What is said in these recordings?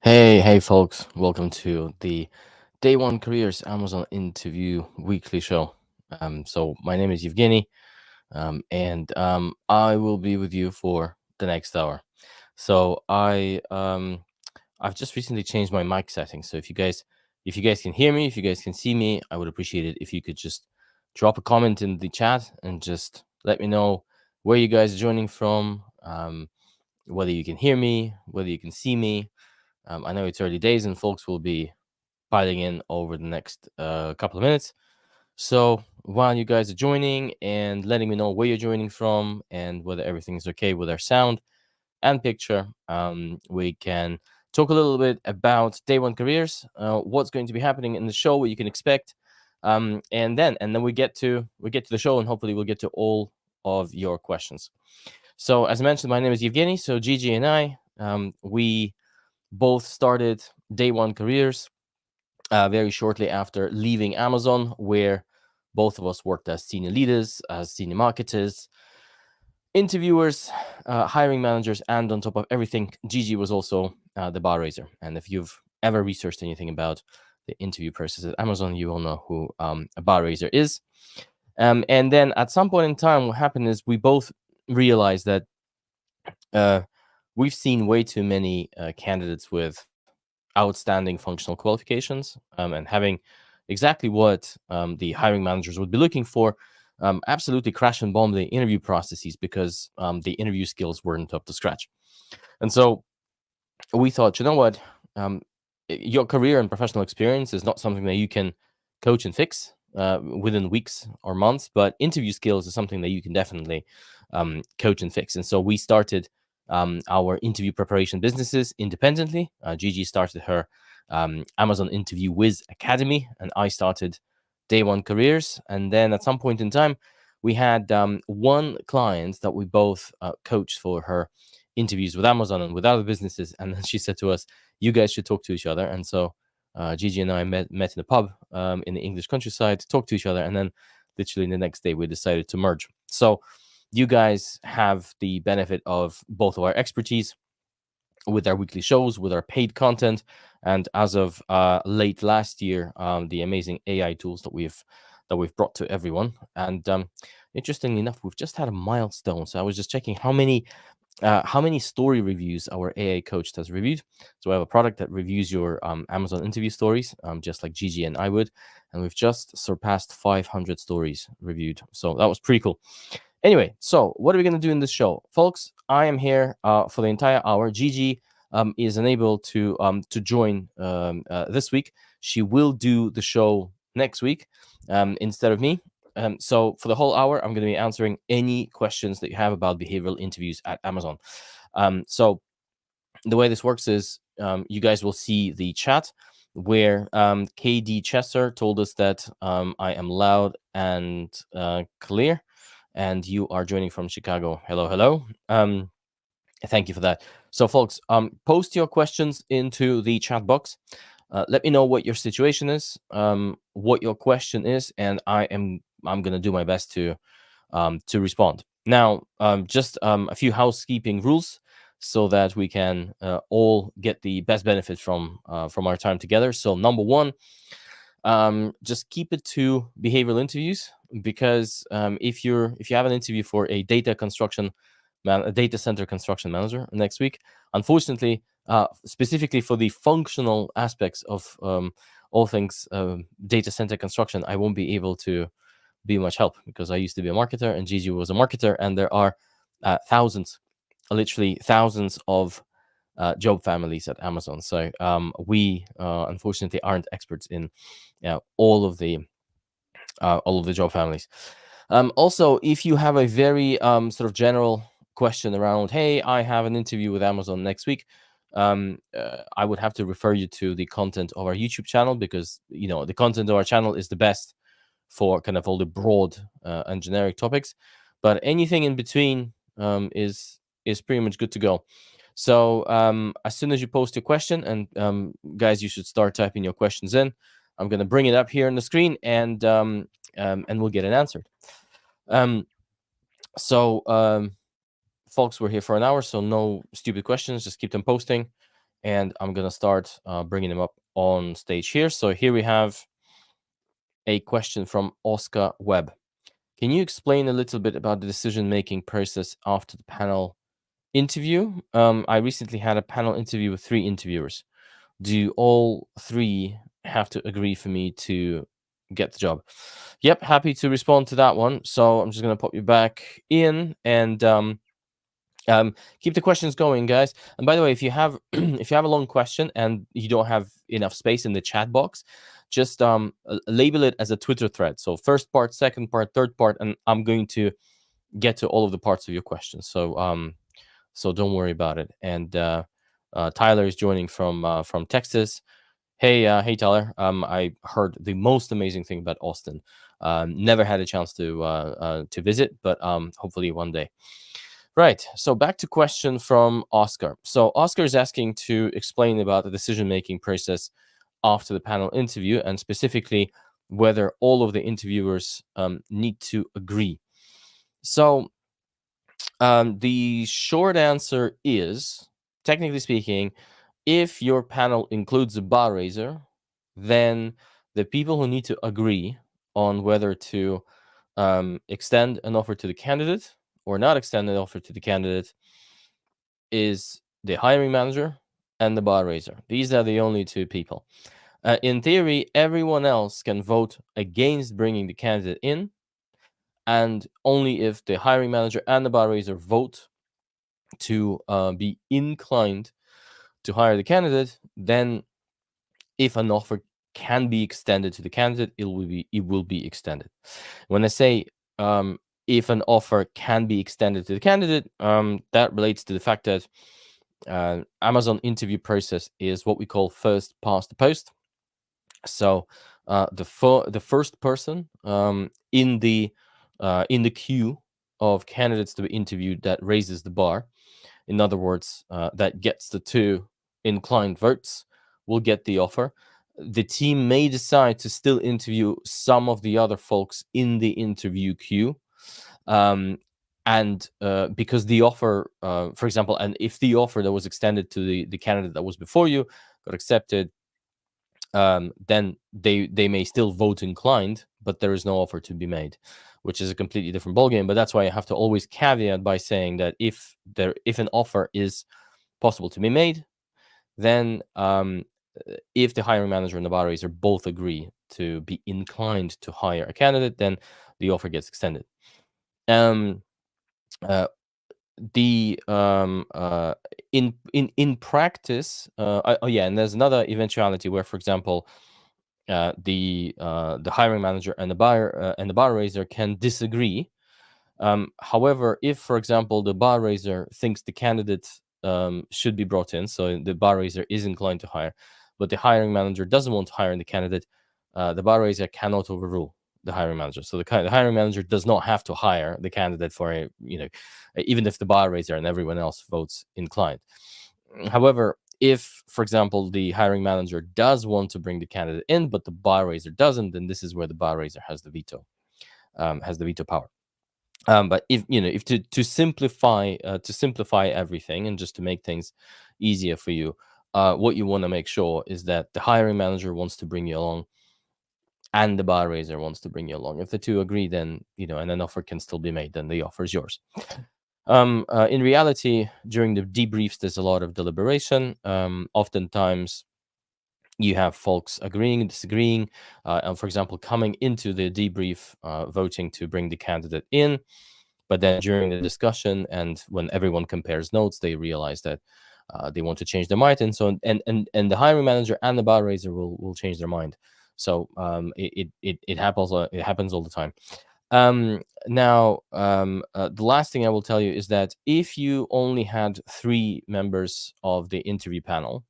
Hey, folks. Welcome to the Day One Careers Amazon Interview Weekly Show. So, my name is Evgeny, and I will be with you for the next hour. I've just recently changed my mic settings. So, if you guys can hear me, if you guys can see me, I would appreciate it if you could just drop a comment in the chat and just let me know where you guys are joining from, whether you can hear me, whether you can see me. I know it's early days and folks will be piling in over the next couple of minutes. So while you guys are joining and letting me know where you're joining from and whether everything's okay with our sound and picture, we can talk a little bit about Day One Careers, what's going to be happening in the show, what you can expect, and then we get to the show, and hopefully we'll get to all of your questions. So as I mentioned, my name is Evgeny. So Gigi and I, we both started Day One Careers very shortly after leaving Amazon, where both of us worked as senior leaders, as senior marketers, interviewers, hiring managers, and on top of everything, Gigi was also the bar raiser. And if you've ever researched anything about the interview process at Amazon, you will know who a bar raiser is. And then at some point in time, what happened is we both realized that we've seen way too many candidates with outstanding functional qualifications and having exactly what the hiring managers would be looking for, absolutely crash and bomb the interview processes because the interview skills weren't up to scratch. And so we thought, you know what, your career and professional experience is not something that you can coach and fix within weeks or months, but interview skills is something that you can definitely coach and fix. And so we started our interview preparation businesses independently. Gigi started her Amazon Interview Whiz Academy, and I started Day One Careers. And then at some point in time, we had one client that we both coached for her interviews with Amazon and with other businesses. And then she said to us, "You guys should talk to each other." And so Gigi and I met in a pub in the English countryside, talked to each other, and then literally the next day we decided to merge. So you guys have the benefit of both of our expertise with our weekly shows, with our paid content, and as of late last year, the amazing AI tools that we've brought to everyone. And interestingly enough, we've just had a milestone. So I was just checking how many story reviews our AI coach has reviewed. So we have a product that reviews your Amazon interview stories, just like Gigi and I would, and we've just surpassed 500 stories reviewed. So that was pretty cool. Anyway, so what are we going to do in this show, folks? I am here for the entire hour. Gigi is unable to join this week. She will do the show next week instead of me. So for the whole hour, I'm going to be answering any questions that you have about behavioral interviews at Amazon. So the way this works is you guys will see the chat where KD Chesser told us that I am loud and clear, and you are joining from Chicago. Hello. Thank you for that. So, folks, post your questions into the chat box. Let me know what your situation is, what your question is, and I'm gonna do my best to respond. Now, just a few housekeeping rules so that we can all get the best benefit from our time together. So, number one, just keep it to behavioral interviews because if you have an interview for a data center construction manager next week, unfortunately, specifically for the functional aspects of all things data center construction, I won't be able to be much help because I used to be a marketer and Gigi was a marketer, and there are thousands, literally thousands of job families at Amazon. So we unfortunately aren't experts in all of the job families. Also, if you have a very sort of general question around, hey, I have an interview with Amazon next week, I would have to refer you to the content of our YouTube channel because the content of our channel is the best for kind of all the broad and generic topics, but anything in between is pretty much good to go. So as soon as you post your question, and guys, you should start typing your questions in. I'm going to bring it up here on the screen, and we'll get it answered. So folks, we're here for an hour, so no stupid questions. Just keep them posting, and I'm gonna start bringing them up on stage here. So here we have a question from Oscar Webb. Can you explain a little bit about the decision-making process after the panel interview? I recently had a panel interview with 3 interviewers. Do all 3 have to agree for me to get the job? Yep, happy to respond to that one. So I'm just gonna pop you back in and keep the questions going, guys. And by the way, if you have if you have a long question and you don't have enough space in the chat box, just label it as a Twitter thread. So first part, second part, third part, and I'm going to get to all of the parts of your question. So don't worry about it. And Tyler is joining from Texas. Hey Tyler. I heard the most amazing thing about Austin. Never had a chance to visit, but hopefully one day. Right. So back to question from Oscar. So Oscar is asking to explain about the decision-making process after the panel interview, and specifically whether all of the interviewers need to agree. So the short answer is, technically speaking, if your panel includes a bar raiser, then the people who need to agree on whether to extend an offer to the candidate or not extend an offer to the candidate is the hiring manager and the bar raiser. These are the only 2 people. In theory, everyone else can vote against bringing the candidate in, and only if the hiring manager and the bar raiser vote to be inclined to hire the candidate, then if an offer can be extended to the candidate, it will be extended. When I say if an offer can be extended to the candidate, that relates to the fact that Amazon interview process is what we call first past the post. So the first person in the queue of candidates to be interviewed that raises the bar, in other words, that gets the 2 inclined votes, will get the offer. The team may decide to still interview some of the other folks in the interview queue. And because the offer, for example, and if the offer that was extended to the candidate that was before you got accepted, then they may still vote inclined, but there is no offer to be made, which is a completely different ballgame. But that's why I have to always caveat by saying that if an offer is possible to be made, then if the hiring manager and the bar raiser both agree to be inclined to hire a candidate, then the offer gets extended. The in practice, and there's another eventuality where, for example, the hiring manager and the bar raiser can disagree. However, if, for example, the bar raiser thinks the candidate should be brought in, so the bar raiser is inclined to hire, but the hiring manager doesn't want to hire the candidate, the bar raiser cannot overrule the hiring manager. So the hiring manager does not have to hire the candidate for even if the bar raiser and everyone else votes inclined. However, if, for example, the hiring manager does want to bring the candidate in, but the bar raiser doesn't, then this is where the bar raiser has the veto power. But if to simplify everything and just to make things easier for you, what you want to make sure is that the hiring manager wants to bring you along and the bar raiser wants to bring you along. If the 2 agree, then and an offer can still be made, then the offer is yours. In reality, during the debriefs, there's a lot of deliberation. Oftentimes, you have folks agreeing and disagreeing, and, for example, coming into the debrief, voting to bring the candidate in, but then during the discussion and when everyone compares notes, they realize that they want to change their mind, and so and the hiring manager and the bar raiser will change their mind. So it happens all the time. Now, the last thing I will tell you is that if you only had 3 members of the interview panel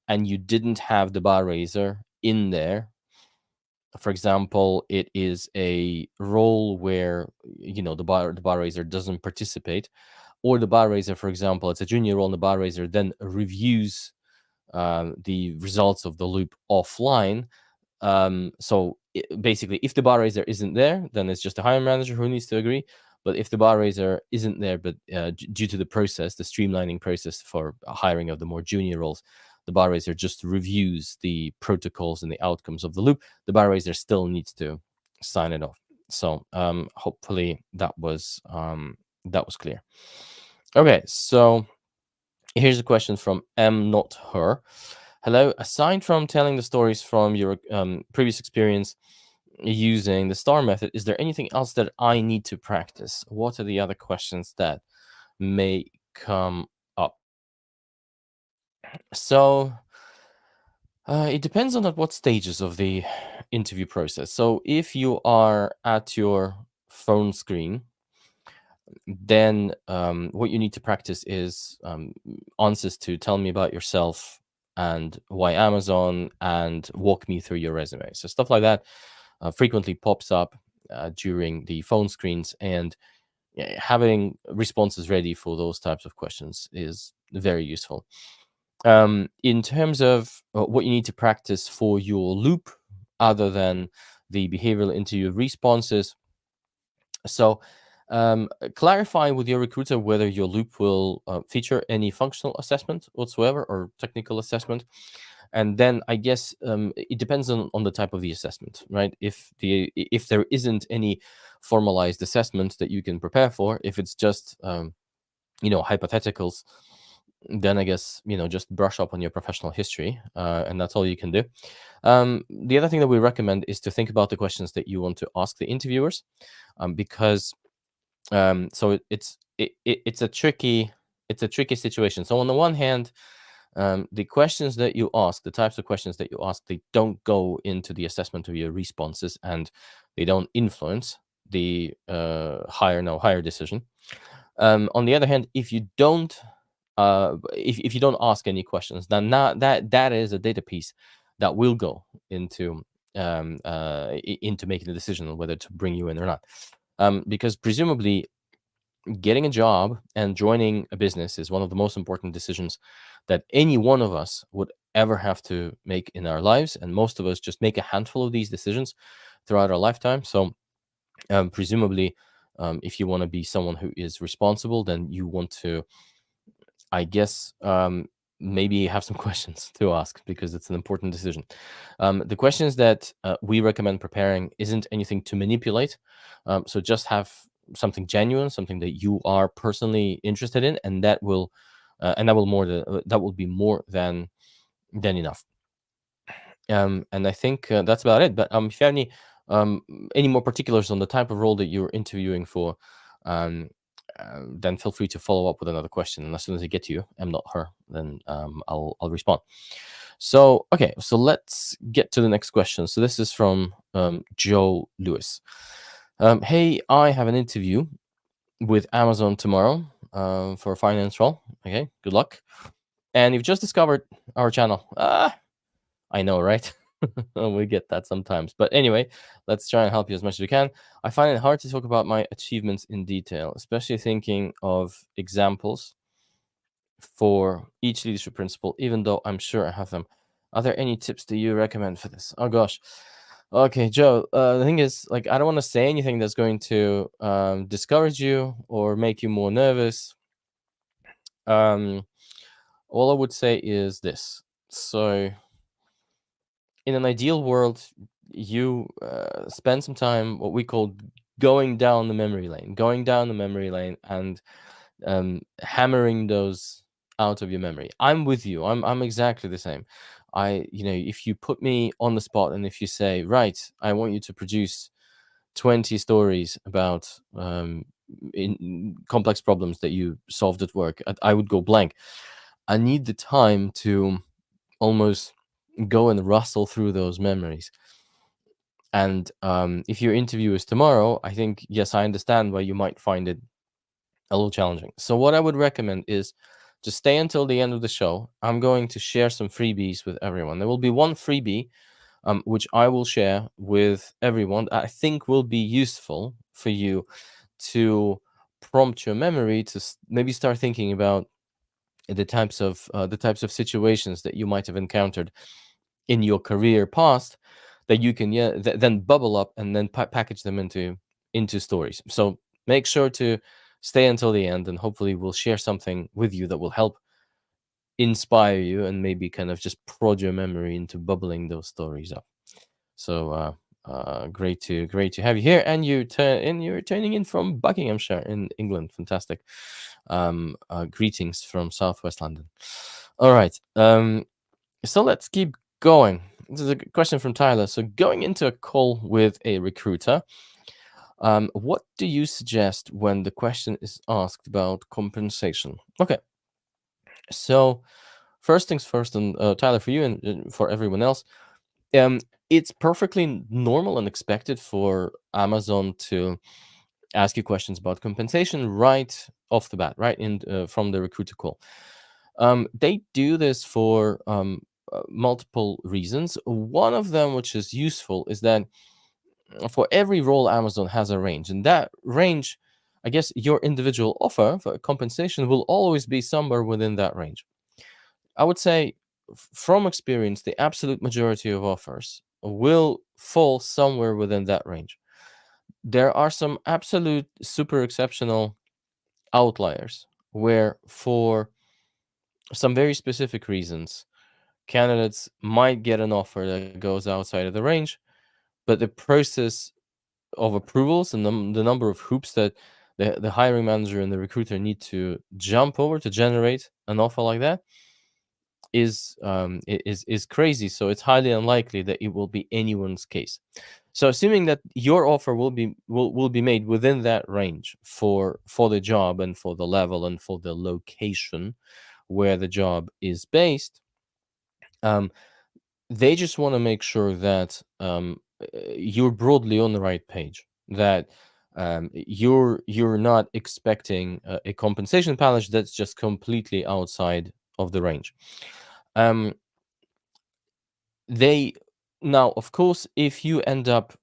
and you didn't have the bar raiser in there, for example, it is a role where the bar raiser doesn't participate, or the bar raiser, for example, it's a junior role, and the bar raiser then reviews the results of the loop offline. So basically, if the bar raiser isn't there, then it's just the hiring manager who needs to agree. But if the bar raiser isn't there, but due to the process, the streamlining process for hiring of the more junior roles, the bar raiser just reviews the protocols and the outcomes of the loop. The bar raiser still needs to sign it off. So hopefully that was clear. Okay, so here's a question from M, not her. Hello. Aside from telling the stories from your previous experience using the STAR method, is there anything else that I need to practice? What are the other questions that may come up? So it depends on at what stages of the interview process. So if you are at your phone screen, then what you need to practice is answers to tell me about yourself and why Amazon and walk me through your resume. So stuff like that frequently pops up during the phone screens, and having responses ready for those types of questions is very useful. In terms of what you need to practice for your loop, other than the behavioral interview responses, so clarify with your recruiter whether your loop will feature any functional assessment whatsoever or technical assessment. And then I guess it depends on the type of the assessment, right? If there isn't any formalized assessment that you can prepare for, if it's just hypotheticals, then I guess just brush up on your professional history, and that's all you can do. The other thing that we recommend is to think about the questions that you want to ask the interviewers, because so it's a tricky situation. So on the one hand, the questions that you ask, the types of questions that you ask, they don't go into the assessment of your responses, and they don't influence the hire decision. On the other hand, if you don't if you don't ask any questions, then that is a data piece that will go into into making a decision on whether to bring you in or not. Because presumably getting a job and joining a business is one of the most important decisions that any one of us would ever have to make in our lives, and most of us just make a handful of these decisions throughout our lifetime. So presumably if you want to be someone who is responsible, then you want to, I guess, maybe have some questions to ask, because it's an important decision. The questions that we recommend preparing isn't anything to manipulate. So just have something genuine, something that you are personally interested in, and that will be more than enough. And I think that's about it. But if you have any more particulars on the type of role that you're interviewing for, then feel free to follow up with another question. And as soon as I get to you, I'm not her, then I'll respond. So, okay, so let's get to the next question. So this is from Joe Lewis. Hey, I have an interview with Amazon tomorrow for a finance role. Okay, good luck. And you've just discovered our channel. I know, right? We get that sometimes. But anyway, let's try and help you as much as we can. I find it hard to talk about my achievements in detail, especially thinking of examples for each leadership principle, even though I'm sure I have them. Are there any tips that you recommend for this? Oh, gosh. Okay, Joe, the thing is, I don't want to say anything that's going to discourage you or make you more nervous. All I would say is this. So in an ideal world, you spend some time, what we call going down the memory lane, and hammering those out of your memory. I'm with you. I'm exactly the same. If you put me on the spot, and if you say, right, I want you to produce 20 stories about in complex problems that you solved at work, I would go blank. I need the time to almost go and rustle through those memories. And if your interview is tomorrow, I think, yes, I understand why you might find it a little challenging. So what I would recommend is just stay until the end of the show. I'm going to share some freebies with everyone. There will be one freebie which I will share with everyone that I think will be useful for you to prompt your memory to maybe start thinking about the types of situations that you might have encountered in your career past that you can then bubble up and then package them into stories. So make sure to stay until the end, and hopefully we'll share something with you that will help inspire you and maybe kind of just prod your memory into bubbling those stories up. So great to have you here, and you're turning in from Buckinghamshire in England. Fantastic. Greetings from Southwest London. All right. So let's keep going. This is a question from Tyler. So going into a call with a recruiter, what do you suggest when the question is asked about compensation? Okay. So first things first, and Tyler, for you and for everyone else, um, it's perfectly normal and expected for Amazon to ask you questions about compensation right off the bat, right in from the recruiter call. They do this for multiple reasons. One of them, which is useful, is that for every role, Amazon has a range, and that range, I guess, your individual offer for compensation will always be somewhere within that range. I would say, from experience, the absolute majority of offers will fall somewhere within that range. There are some absolute super exceptional outliers where, for some very specific reasons, candidates might get an offer that goes outside of the range, but the process of approvals and the number of hoops that the hiring manager and the recruiter need to jump over to generate an offer like that is crazy. So it's highly unlikely that it will be anyone's case. So assuming that your offer will be made within that range for the job and for the level and for the location where the job is based, they just want to make sure that you're broadly on the right page, that you're not expecting a compensation package that's just completely outside of the range. um, they Now, of course, if you end up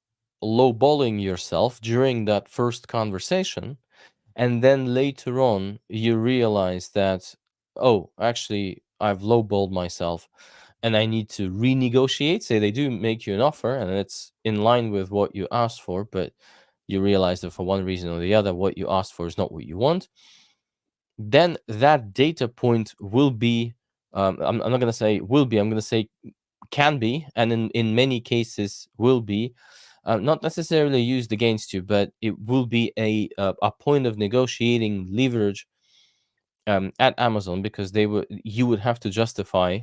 lowballing yourself during that first conversation, and then later on you realize that, oh, actually I've lowballed myself and I need to renegotiate, say they do make you an offer and it's in line with what you asked for, but you realize that for one reason or the other what you asked for is not what you want, then that data point will be, I'm not going to say will be, I'm going to say can be, and in many cases will be, not necessarily used against you, but it will be a point of negotiating leverage at Amazon, because you would have to justify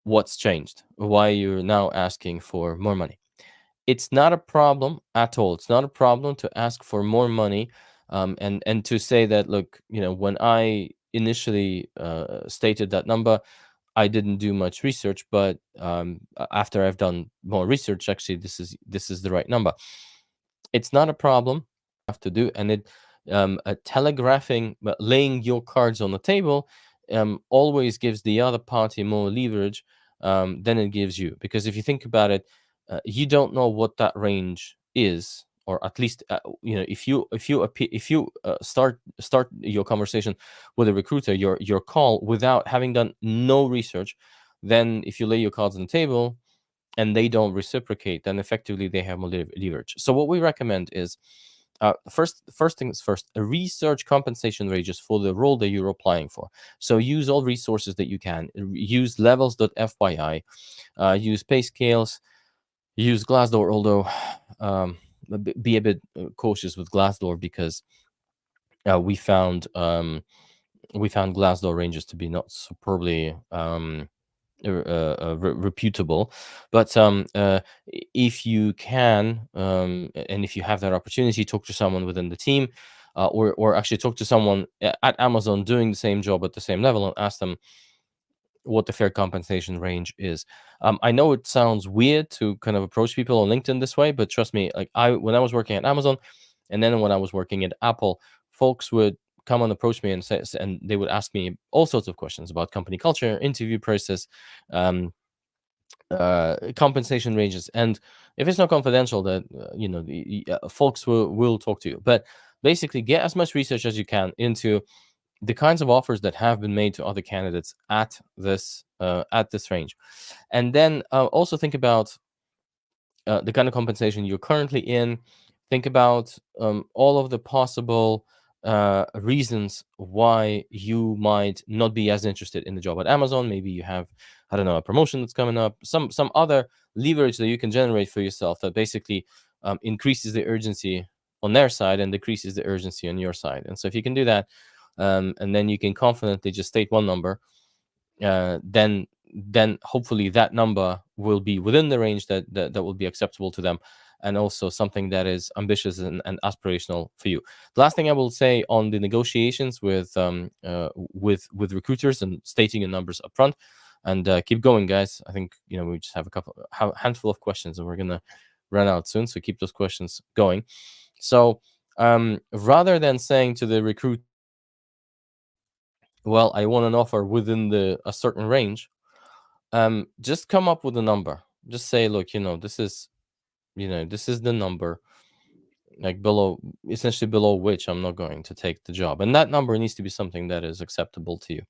what's changed, why you're now asking for more money. It's not a problem at all. It's not a problem to ask for more money, and to say that, look, when I initially stated that number, I didn't do much research, but after I've done more research, actually, this is the right number. It's not a problem you have to do, and telegraphing, laying your cards on the table, always gives the other party more leverage than it gives you. Because if you think about it, you don't know what that range is, or at least if you start your conversation with a recruiter, your call, without having done no research, then if you lay your cards on the table and they don't reciprocate, then effectively they have more leverage. So what we recommend is, first things first, research compensation ranges for the role that you're applying for. So use all resources that you can. Use levels.fyi, use pay scales, use Glassdoor, although be a bit cautious with Glassdoor, because we found Glassdoor ranges to be not superbly reputable. But if you can, and if you have that opportunity, talk to someone within the team, or actually talk to someone at Amazon doing the same job at the same level, and ask them what the fair compensation range is. I know it sounds weird to kind of approach people on LinkedIn this way, but trust me, like when I was working at Amazon, and then when I was working at Apple, folks would come and approach me and they would ask me all sorts of questions about company culture, interview process, compensation ranges, and if it's not confidential, that folks will talk to you. But basically, get as much research as you can into the kinds of offers that have been made to other candidates at this range, and then also think about the kind of compensation you're currently in Think about all of the possible reasons why you might not be as interested in the job at Amazon. Maybe you have, I don't know, a promotion that's coming up, some other leverage that you can generate for yourself that basically increases the urgency on their side and decreases the urgency on your side. And so if you can do that, and then you can confidently just state one number, then hopefully that number will be within the range that will be acceptable to them, and also something that is ambitious and aspirational for you. The last thing I will say on the negotiations with recruiters and stating your numbers up front, and keep going, guys. I think we just have handful of questions, and we're gonna run out soon. So keep those questions going. So rather than saying to the recruiter, well, I want an offer within a certain range, just come up with a number. Just say, look, this is the number, like below, essentially below which I'm not going to take the job, and that number needs to be something that is acceptable to you.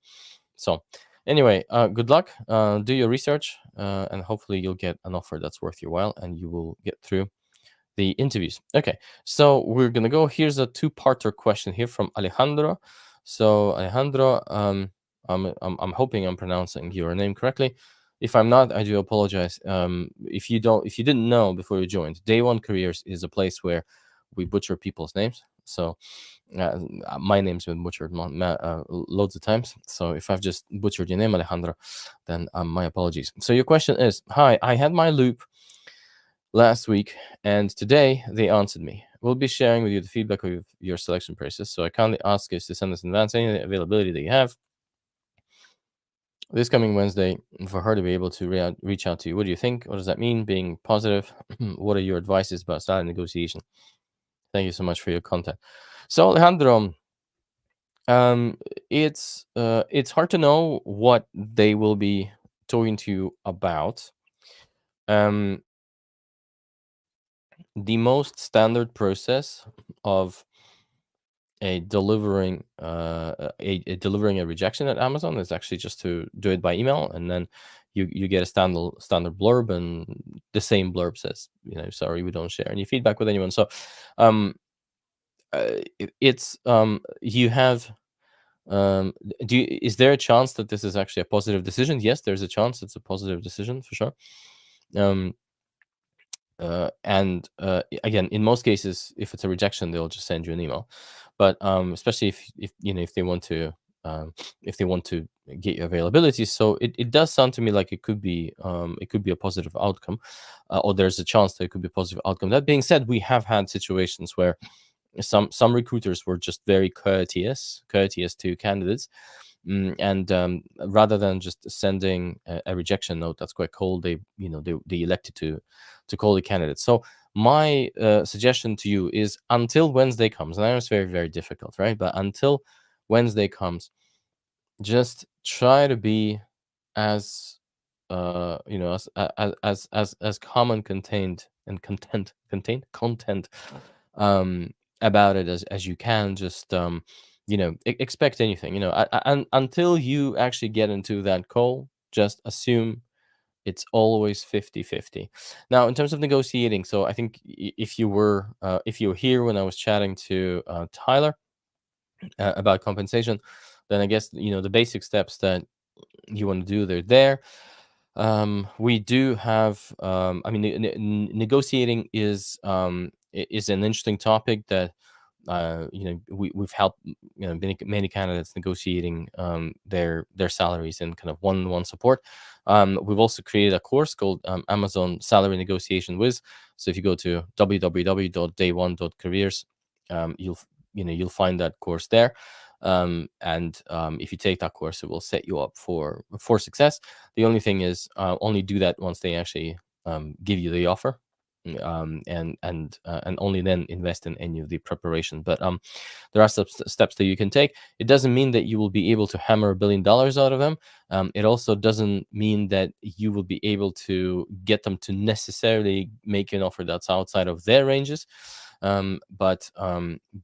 So anyway, good luck, do your research, and hopefully you'll get an offer that's worth your while, and you will get through the interviews. Okay, so we're gonna go. Here's a two-parter question here from Alejandro. So Alejandro, I'm hoping I'm pronouncing your name correctly. If I'm not, I do apologize. If you didn't know before you joined, Day One Careers is a place where we butcher people's names. So my name's been butchered loads of times. So if I've just butchered your name, Alejandro, then my apologies. So your question is, hi, I had my loop last week, and today they answered me. We'll be sharing with you the feedback of your selection process. So I kindly ask you to send us in advance any availability that you have this coming Wednesday for her to be able to reach out to you. What do you think? What does that mean, being positive? What are your advices about salary negotiation? Thank you so much for your content. So Alejandro, it's hard to know what they will be talking to you about. Um, the most standard process of delivering a rejection at Amazon is actually just to do it by email, and then you get a standard blurb, and the same blurb says, sorry, we don't share any feedback with anyone. So it's you have is there a chance that this is actually a positive decision? Yes, there's a chance it's a positive decision for sure. um and again, in most cases, if it's a rejection, they'll just send you an email. But especially if they want to get your availability, so it does sound to me like it could be a positive outcome, or there's a chance that it could be a positive outcome. That being said, we have had situations where some recruiters were just very courteous to candidates. And rather than just sending a rejection note that's quite cold, they elected to call the candidate. So my suggestion to you is, until Wednesday comes, and I know it's very, very difficult, right? But until Wednesday comes, just try to be as as calm and contained and content about it as you can. Just expect anything, until you actually get into that call. Just assume it's always 50-50. Now, in terms of negotiating, so I think if you were here when I was chatting to Tyler about compensation, then I guess the basic steps that you want to do, they're there. We do have I mean, negotiating is an interesting topic that we've helped many candidates negotiating their salaries and kind of one-on-one support. We've also created a course called Amazon Salary Negotiation Wiz. So if you go to www.day1.careers, you'll find that course there. And if you take that course, it will set you up for success. The only thing is, only do that once they actually give you the offer, and only then invest in any of the preparation. But there are steps that you can take. It doesn't mean that you will be able to hammer $1 billion out of them. It also doesn't mean that you will be able to get them to necessarily make an offer that's outside of their ranges. But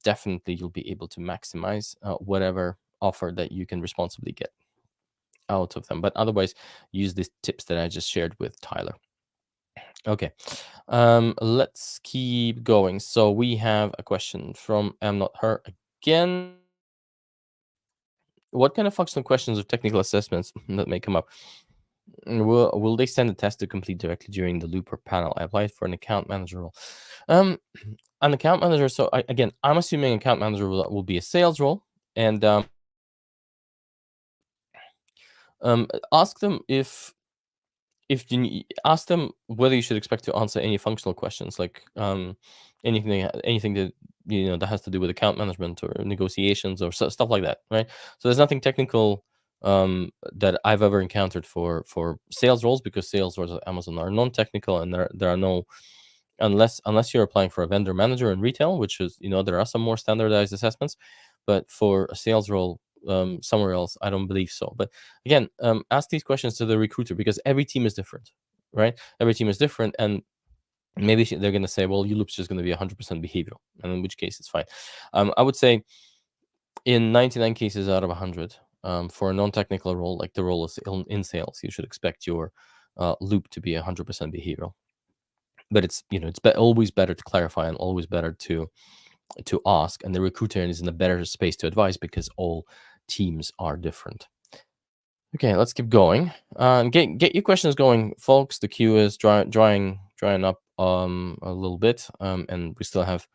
definitely you'll be able to maximize whatever offer that you can responsibly get out of them. But otherwise, use the tips that I just shared with Tyler. Okay. Let's keep going. So we have a question from Am Not Her again. What kind of functional questions or technical assessments that may come up? Will they send a test to complete directly during the loop or panel? I applied for an account manager role. Um, an account manager. So again, I'm assuming account manager will be a sales role, and ask them if ask them whether you should expect to answer any functional questions, like anything that that has to do with account management or negotiations or stuff like that, right? So there's nothing technical that I've ever encountered for sales roles, because sales roles at Amazon are non-technical, and there are no, unless you're applying for a vendor manager in retail, which is, there are some more standardized assessments, but for a sales role somewhere else, I don't believe so. But again, ask these questions to the recruiter, because every team is different, right? Every team is different, and maybe they're going to say, well, loop's just going to be 100% behavioral, and in which case it's fine. I would say in 99 cases out of 100, for a non-technical role, like the role is in sales, you should expect your loop to be 100% behavioral. But it's always better to clarify, and always better to ask, and the recruiter is in a better space to advise, because all teams are different. Okay, let's keep going. Get your questions going, folks. The queue is drying up a little bit, and we still have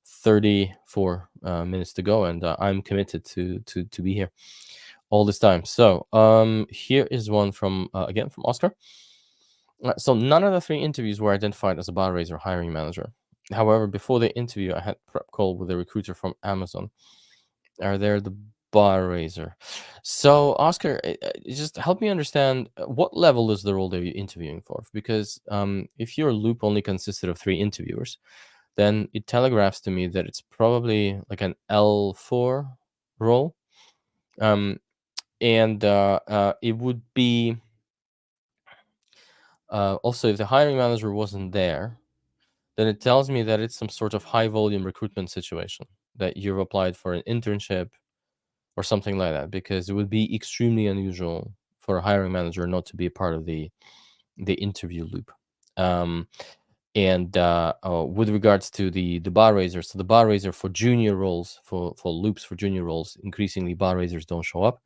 34 minutes to go, and I'm committed to be here all this time. So here is one from again from Oscar. So none of the 3 interviews were identified as a bar raiser hiring manager. However, before the interview, I had prep call with a recruiter from Amazon. Are there the bar raiser? So Oscar, just help me understand, what level is the role that you're interviewing for? Because if your loop only consisted of 3 interviewers, then it telegraphs to me that it's probably like an L4 role, and it would be. Also, if the hiring manager wasn't there, then it tells me that it's some sort of high volume recruitment situation, that you've applied for an internship or something like that, because it would be extremely unusual for a hiring manager not to be a part of the interview loop. And with regards to the bar raiser, so the bar raiser for junior roles, for loops for junior roles, increasingly bar raisers don't show up,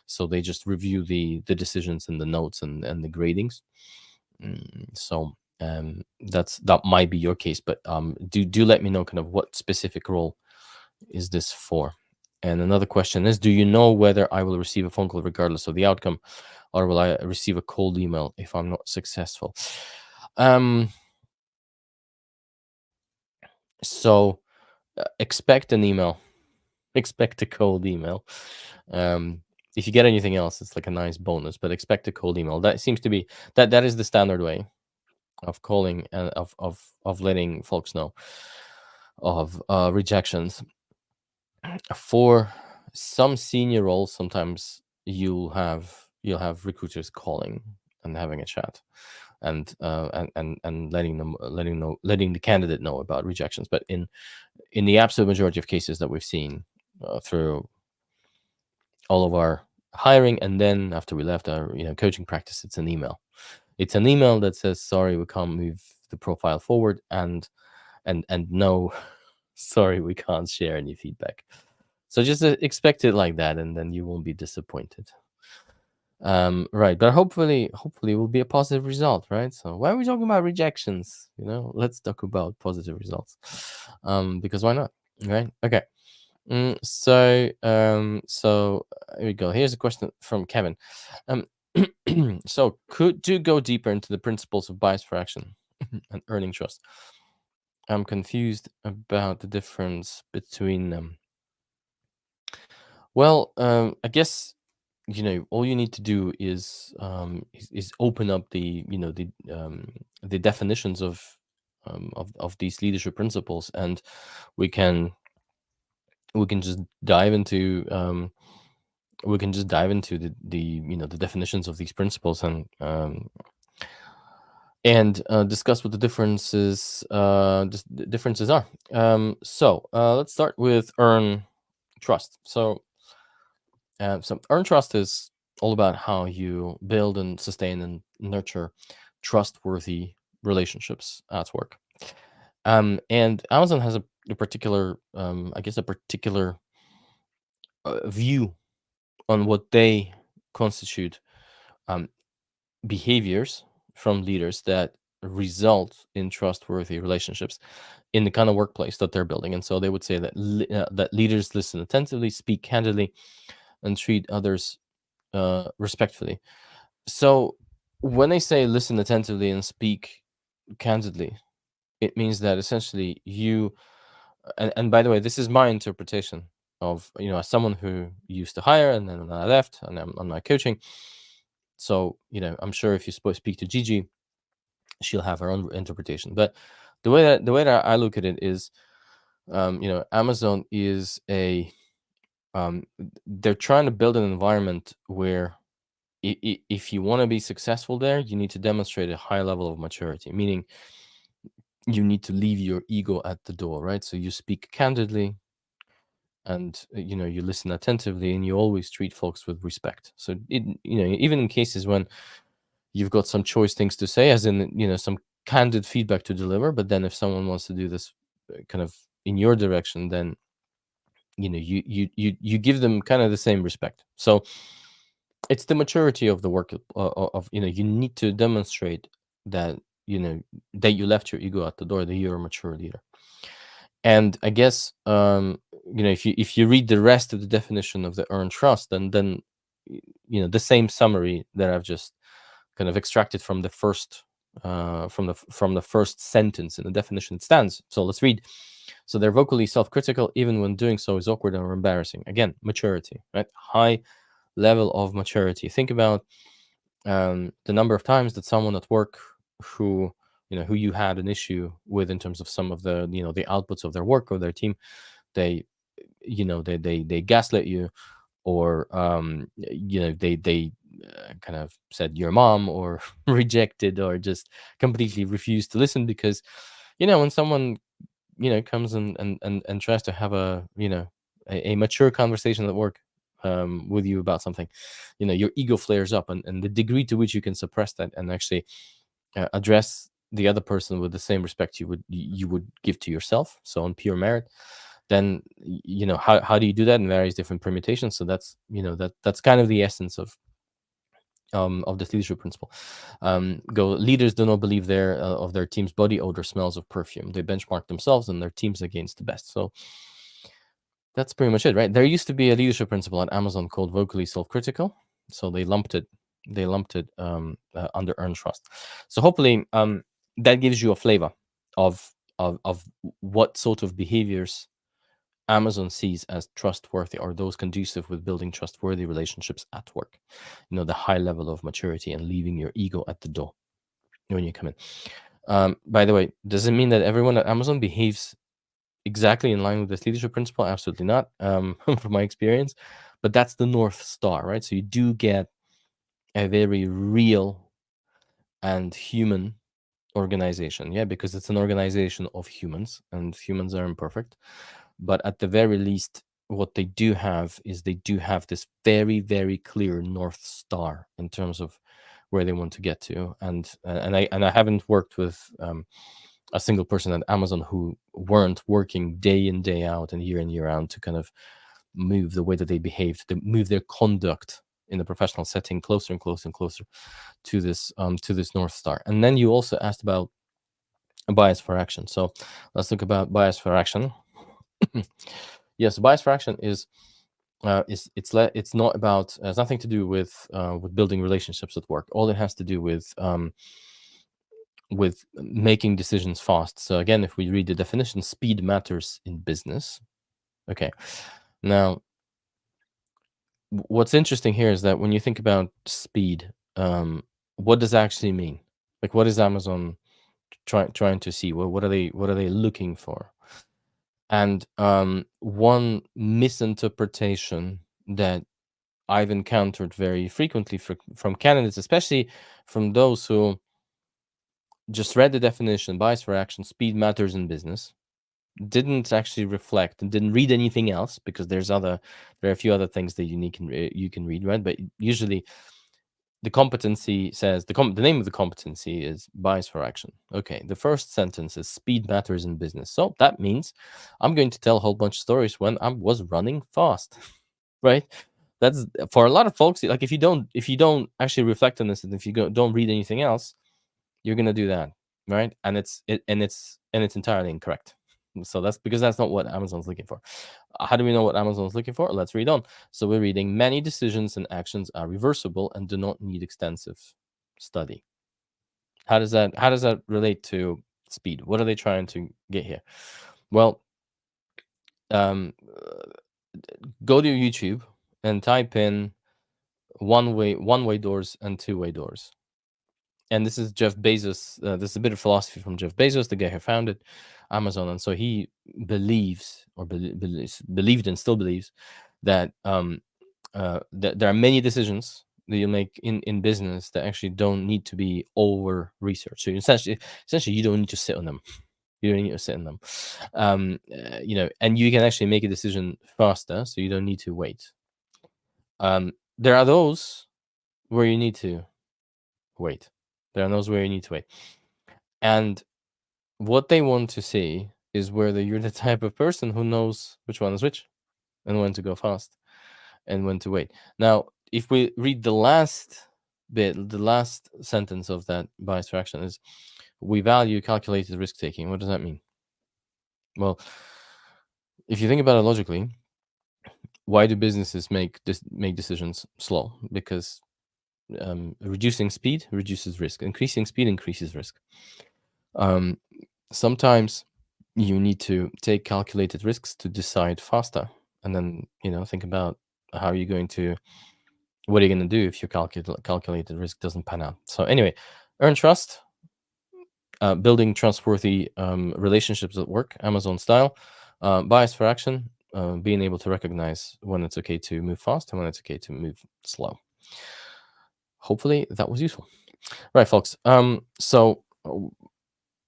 so they just review the decisions and the notes and the gradings. So that might be your case, but do let me know kind of what specific role is this for. And another question is, do you know whether I will receive a phone call regardless of the outcome, or will I receive a cold email if I'm not successful? So expect an email, expect a cold email. If you get anything else, it's like a nice bonus, but expect a cold email. That seems to be that is the standard way of calling and of letting folks know of rejections. For some senior roles, sometimes you'll have recruiters calling and having a chat, and letting the candidate know about rejections. But in the absolute majority of cases that we've seen through all of our hiring, and then after we left our coaching practice, it's an email. It's an email that says, sorry, we can't move the profile forward, and no, sorry, we can't share any feedback. So just expect it like that, and then you won't be disappointed. Right, but hopefully it will be a positive result, right? So why are we talking about rejections? Let's talk about positive results, because why not, right? Okay. So here we go. Here's a question from Kevin. So could you go deeper into the principles of bias for action and earning trust? I'm confused about the difference between them. Well, I guess all you need to do is open up the definitions of these leadership principles, and we can just dive into the definitions of these principles, and discuss what the differences are. So let's start with earn trust. So earn trust is all about how you build and sustain and nurture trustworthy relationships at work. And Amazon has a particular, I guess, a particular view on what they constitute um, behaviors from leaders that result in trustworthy relationships in the kind of workplace that they're building. And so they would say that that leaders listen attentively, speak candidly, and treat others respectfully. So when they say listen attentively and speak candidly, it means that essentially you, and by the way, this is my interpretation of, as someone who used to hire and then I left and I'm on my coaching. So, I'm sure if you speak to Gigi, she'll have her own interpretation. But the way that I look at it is, Amazon is they're trying to build an environment where if you want to be successful there, you need to demonstrate a high level of maturity, meaning you need to leave your ego at the door, right? So you speak candidly, and you listen attentively, and you always treat folks with respect. So even in cases when you've got some choice things to say, as in some candid feedback to deliver, but then if someone wants to do this kind of in your direction, then you give them kind of the same respect. So it's the maturity of the work of you need to demonstrate that that you left your ego at the door, that you're a mature leader. And I guess if you read the rest of the definition of the earned trust, then the same summary that I've just kind of extracted from the first from the first sentence in the definition, it stands. So let's read. So they're vocally self-critical, even when doing so is awkward or embarrassing. Again, maturity, right? High level of maturity. Think about the number of times that someone at work who you had an issue with in terms of some of the the outputs of their work or their team, they they gaslit you, or they kind of said your mom, or rejected, or just completely refused to listen, because when someone comes and tries to have a mature conversation at work with you about something, your ego flares up, and the degree to which you can suppress that and actually address the other person with the same respect you would give to yourself, so on pure merit, then how do you do that in various different permutations? So that's that's kind of the essence of this leadership principle. Leaders do not believe of their team's body odor smells of perfume. They benchmark themselves and their teams against the best. So that's pretty much it, right? There used to be a leadership principle at Amazon called vocally self-critical. So they lumped it under earned trust. So hopefully that gives you a flavor of what sort of behaviors Amazon sees as trustworthy, or those conducive with building trustworthy relationships at work. The high level of maturity and leaving your ego at the door when you come in. By the way, does it mean that everyone at Amazon behaves exactly in line with this leadership principle? Absolutely not, from my experience. But that's the North Star, right? So you do get a very real and human organization, because it's an organization of humans, and humans are imperfect. But at the very least, what they do have is they do have this very, very clear North Star in terms of where they want to get to. And I haven't worked with a single person at Amazon who weren't working day in, day out, and year out to kind of move the way that they behaved, to move their conduct in the professional setting closer and closer and closer to this North Star. And then you also asked about a bias for action. So let's talk about bias for action. Yes, bias for action is it's not about, it has nothing to do with building relationships at work. All it has to do with making decisions fast. So again, if we read the definition, speed matters in business. Okay, now what's interesting here is that when you think about speed, what does that actually mean? Like, what is Amazon trying to see? What are they looking for? And one misinterpretation that I've encountered very frequently from candidates, especially from those who just read the definition, bias for action, speed matters in business, didn't actually reflect and didn't read anything else, because there are a few other things that you can read, right? But usually the competency says the name of the competency is bias for action. Okay, the first sentence is speed matters in business. So that means I'm going to tell a whole bunch of stories when I was running fast, right? That's for a lot of folks. Like if you don't actually reflect on this, and if you don't read anything else, you're gonna do that, right? And it's entirely incorrect. So that's because that's not what Amazon's looking for. How do we know what Amazon's looking for? Let's read on. So we're reading many decisions and actions are reversible and do not need extensive study. How does that relate to speed? What are they trying to get here? Well, um, go to YouTube and type in one way doors and two-way doors. And this is Jeff Bezos. This is a bit of philosophy from Jeff Bezos, the guy who founded Amazon, and so he believes or believed and still believes that that there are many decisions that you make in business that actually don't need to be over researched. So essentially, you don't need to sit on them. You don't need to sit on them, and you can actually make a decision faster, so you don't need to wait. There are those where you need to wait. There are those where you need to wait. And what they want to see is whether you're the type of person who knows which one is which and when to go fast and when to wait. Now, if we read the last bit, the last sentence of that bias for action is we value calculated risk taking. What does that mean? Well, if you think about it logically, why do businesses make decisions slow? Because reducing speed reduces risk. Increasing speed increases risk. Sometimes you need to take calculated risks to decide faster, and then think about how you're going to what are you going to do if your calculated risk doesn't pan out. So anyway, earn trust, building trustworthy relationships at work, Amazon style, bias for action, being able to recognize when it's okay to move fast and when it's okay to move slow. Hopefully that was useful. Right, folks. So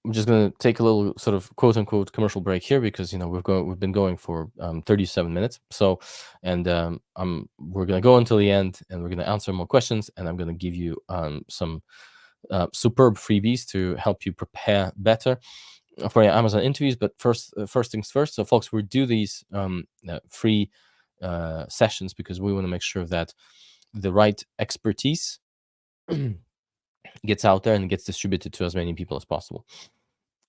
I'm just going to take a little sort of quote unquote commercial break here because we've been going for 37 minutes. So, and we're going to go until the end, and we're going to answer more questions, and I'm going to give you some superb freebies to help you prepare better for your Amazon interviews. But first things first. So, folks, we do these free sessions because we want to make sure that the right expertise gets out there and gets distributed to as many people as possible.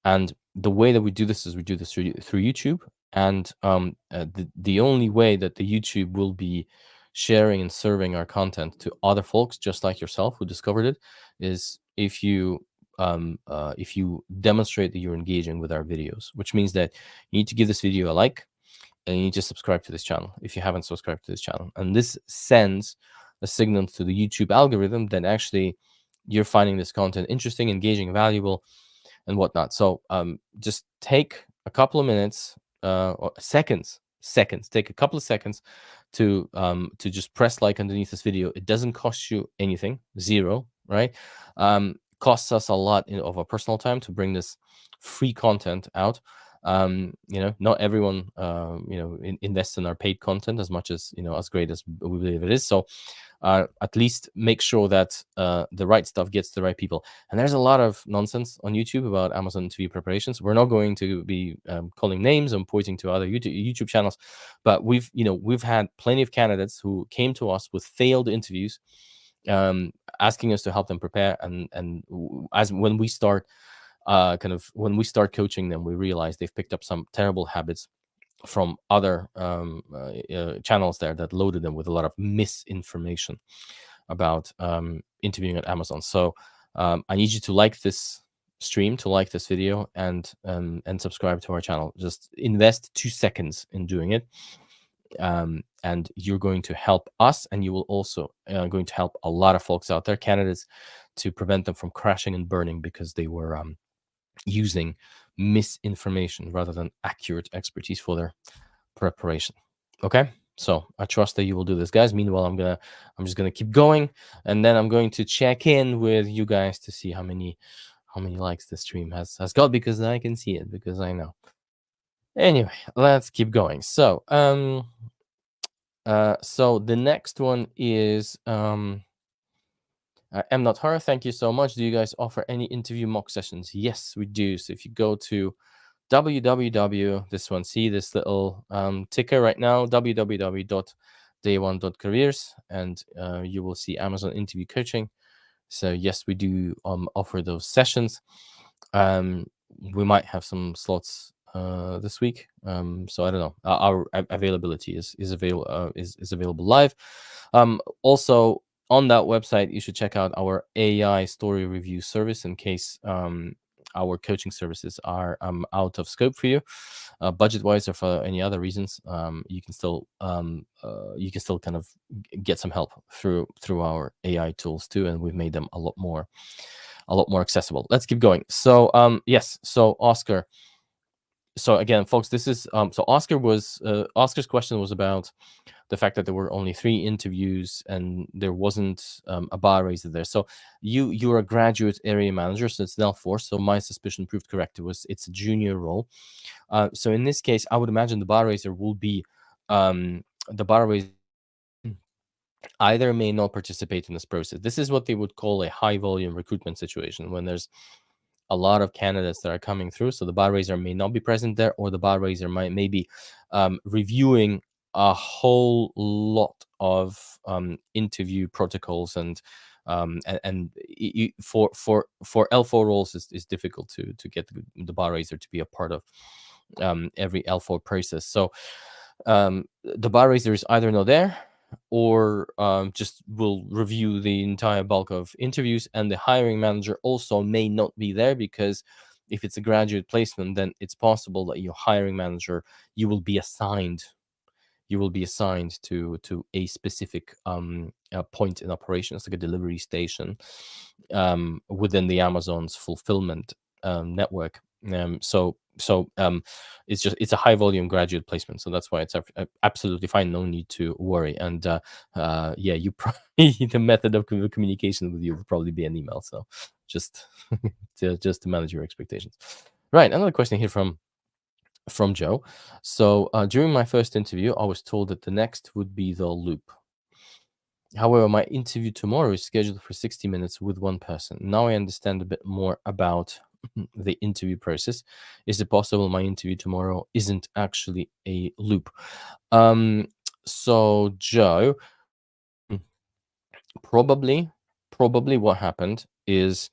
And the way that we do this is we do this through YouTube. And the only way that the YouTube will be sharing and serving our content to other folks just like yourself who discovered it is if you demonstrate that you're engaging with our videos, which means that you need to give this video a like and you need to subscribe to this channel if you haven't subscribed to this channel. And this sends a signal to the YouTube algorithm that actually you're finding this content interesting, engaging, valuable, and whatnot. So just take a couple of minutes or seconds. Take a couple of seconds to just press like underneath this video. It doesn't cost you anything, zero, right? Costs us a lot of our personal time to bring this free content out. Not everyone invests in our paid content as much as as great as we believe it is. So at least make sure that the right stuff gets to the right people. And there's a lot of nonsense on YouTube about Amazon interview preparations. We're not going to be calling names and pointing to other YouTube channels, but we've had plenty of candidates who came to us with failed interviews, asking us to help them prepare. And as when we start coaching them, we realize they've picked up some terrible habits from other channels there that loaded them with a lot of misinformation about interviewing at Amazon. So I need you to like this stream, to like this video, and subscribe to our channel. Just invest 2 seconds in doing it, and you're going to help us, and you will also going to help a lot of folks out there, candidates, to prevent them from crashing and burning because they were using misinformation rather than accurate expertise for their preparation. Okay, so I trust that you will do this, guys. Meanwhile, I'm just gonna keep going, and then I'm going to check in with you guys to see how many likes the stream has got, because I can see it, because I know. Anyway, let's keep going. So so the next one is M. Not Her, thank you so much. Do you guys offer any interview mock sessions? Yes, we do. So if you go to www, this one, see this little ticker right now, www.day1.careers, and you will see Amazon interview coaching. So yes, we do offer those sessions. We might have some slots this week. So I don't know. Our availability is available live. Also on that website, you should check out our AI story review service in case our coaching services are out of scope for you, budget wise or for any other reasons. You can still kind of get some help through our AI tools too, and we've made them a lot more accessible. Let's keep going. So yes, so Oscar. So again, folks, this is so Oscar's question was about the fact that there were only 3 interviews and there wasn't a bar raiser there. So you're a graduate area manager, so it's now 4. So my suspicion proved correct. It's a junior role. So in this case, I would imagine the bar raiser will be the bar raiser either may not participate in this process. This is what they would call a high volume recruitment situation, when there's a lot of candidates that are coming through. So the bar raiser may not be present there, or the bar raiser may be reviewing a whole lot of interview protocols and for L4 roles is difficult to get the bar raiser to be a part of every L4 process. So the bar raiser is either not there, or just will review the entire bulk of interviews, and the hiring manager also may not be there, because if it's a graduate placement, then it's possible that your hiring manager, you will be assigned to a specific point in operations, like a delivery station within the Amazon's fulfillment network. It's a high volume graduate placement, so that's why it's absolutely fine. No need to worry. And you probably the method of communication with you will probably be an email. So just to manage your expectations. Right. Another question here from Joe. So during my first interview, I was told that the next would be the loop. However, my interview tomorrow is scheduled for 60 minutes with one person. Now I understand a bit more about the interview process. Is it possible my interview tomorrow isn't actually a loop? So Joe, probably what happened is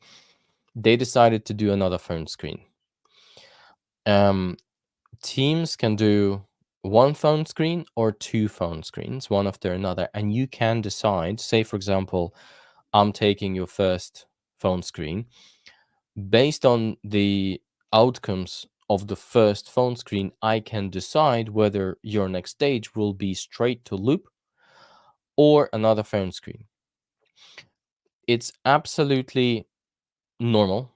they decided to do another phone screen. Teams can do one phone screen or 2 phone screens, one after another, and you can decide, say for example, I'm taking your first phone screen. Based on the outcomes of the first phone screen, I can decide whether your next stage will be straight to loop or another phone screen. It's absolutely normal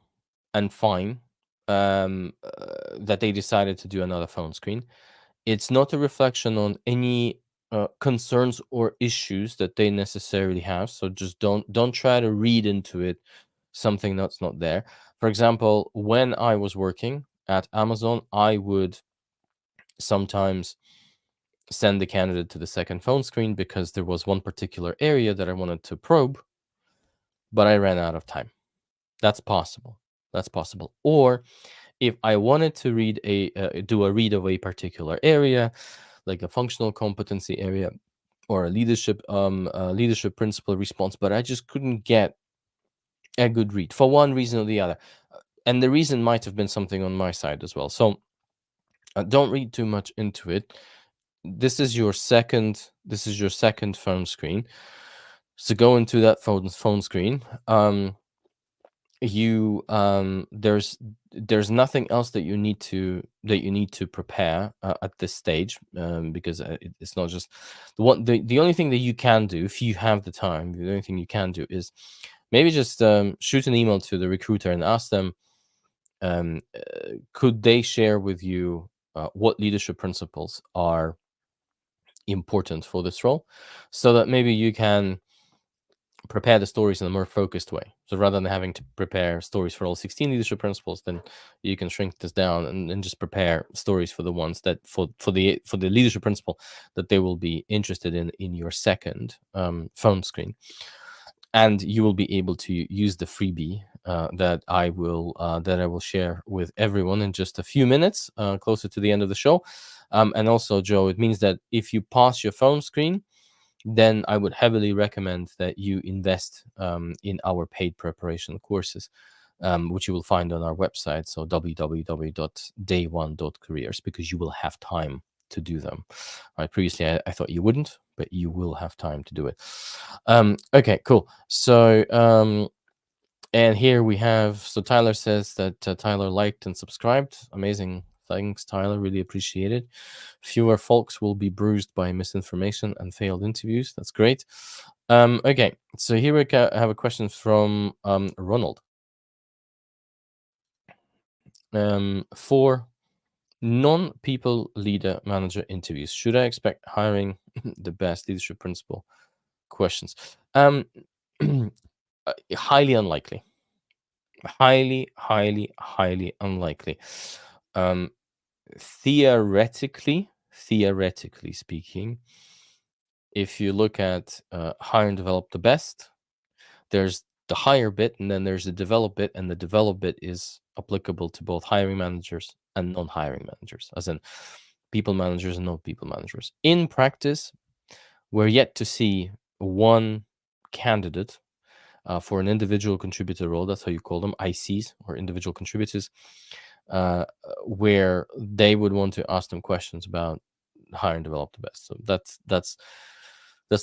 and fine that they decided to do another phone screen. It's not a reflection on any concerns or issues that they necessarily have. So just don't try to read into it something that's not there. For example, when I was working at Amazon, I would sometimes send the candidate to the second phone screen because there was one particular area that I wanted to probe, but I ran out of time. That's possible. Or if I wanted to do a read of a particular area, like a functional competency area or a leadership principle response, but I just couldn't get a good read for one reason or the other, and the reason might have been something on my side as well. So don't read too much into it. This is your second phone screen. So go into that phone screen. There's nothing else that you need to prepare at this stage, because it's not just the only thing that you can do, if you have the time, the only thing you can do is maybe just shoot an email to the recruiter and ask them, could they share with you what leadership principles are important for this role, so that maybe you can prepare the stories in a more focused way. So rather than having to prepare stories for all 16 leadership principles, then you can shrink this down and just prepare stories for the ones that for the leadership principle that they will be interested in your second phone screen. and you will be able to use the freebie that I will share with everyone in just a few minutes, closer to the end of the show. And also, Joe, it means that if you pass your phone screen, then I would heavily recommend that you invest in our paid preparation courses, which you will find on our website, so www.day1.careers, because you will have time to do them. Right? Previously, I thought you wouldn't, but you will have time to do it. Okay, cool. So, and here we have, so Tyler says that Tyler liked and subscribed. Amazing. Thanks, Tyler. Really appreciate it. Fewer folks will be bruised by misinformation and failed interviews. That's great. Okay, so here we have a question from Ronald. For non-people leader manager interviews, should I expect hiring the best leadership principle questions? Highly unlikely. Highly unlikely. Theoretically speaking, if you look at hire and develop the best, there's the hire bit, and then there's the develop bit, and the develop bit is applicable to both hiring managers and non-hiring managers, as in people managers and non-people managers. In practice, we're yet to see one candidate for an individual contributor role, that's how you call them, ICs, or individual contributors, where they would want to ask them questions about hire and develop the best. So that's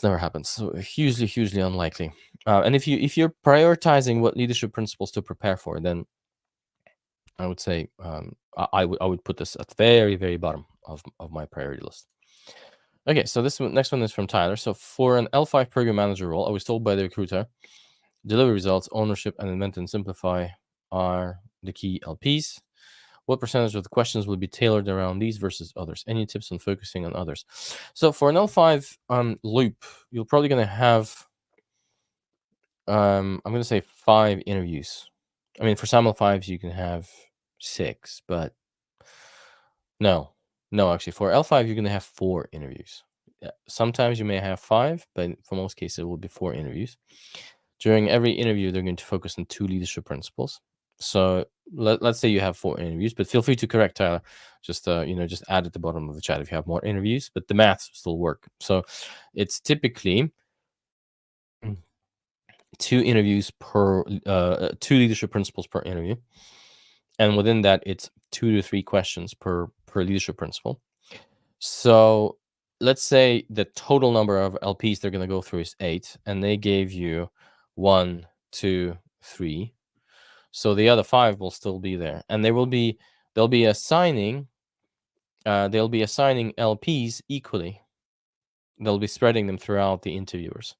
never happened. So hugely unlikely. And if you're prioritizing what leadership principles to prepare for, then I would say I would put this at the very bottom of my priority list. Okay, so this next one is from Tyler. So for an L5 program manager role, I was told by the recruiter, deliver results, ownership, and invent and simplify are the key LPs. What percentage of the questions will be tailored around these versus others? Any tips on focusing on others? So for an L5 loop, you're probably going to have, I'm going to say 5 interviews. I mean, for some L5s, you can have 6, but no, actually, for L5, you're going to have 4 interviews. Sometimes you may have 5, but for most cases, it will be 4 interviews. During every interview, they're going to focus on 2 leadership principles. So let's say you have 4 interviews, but feel free to correct Tyler. Just just add at the bottom of the chat if you have more interviews, but the maths still work. So it's typically 2 interviews per 2 leadership principles per interview, and within that, it's 2 to 3 questions per leadership principle. So let's say the total number of LPs they're going to go through is 8, and they gave you 1, 2, 3. So the other 5 will still be there, and they'll be assigning LPs equally. They'll be spreading them throughout the interviewers,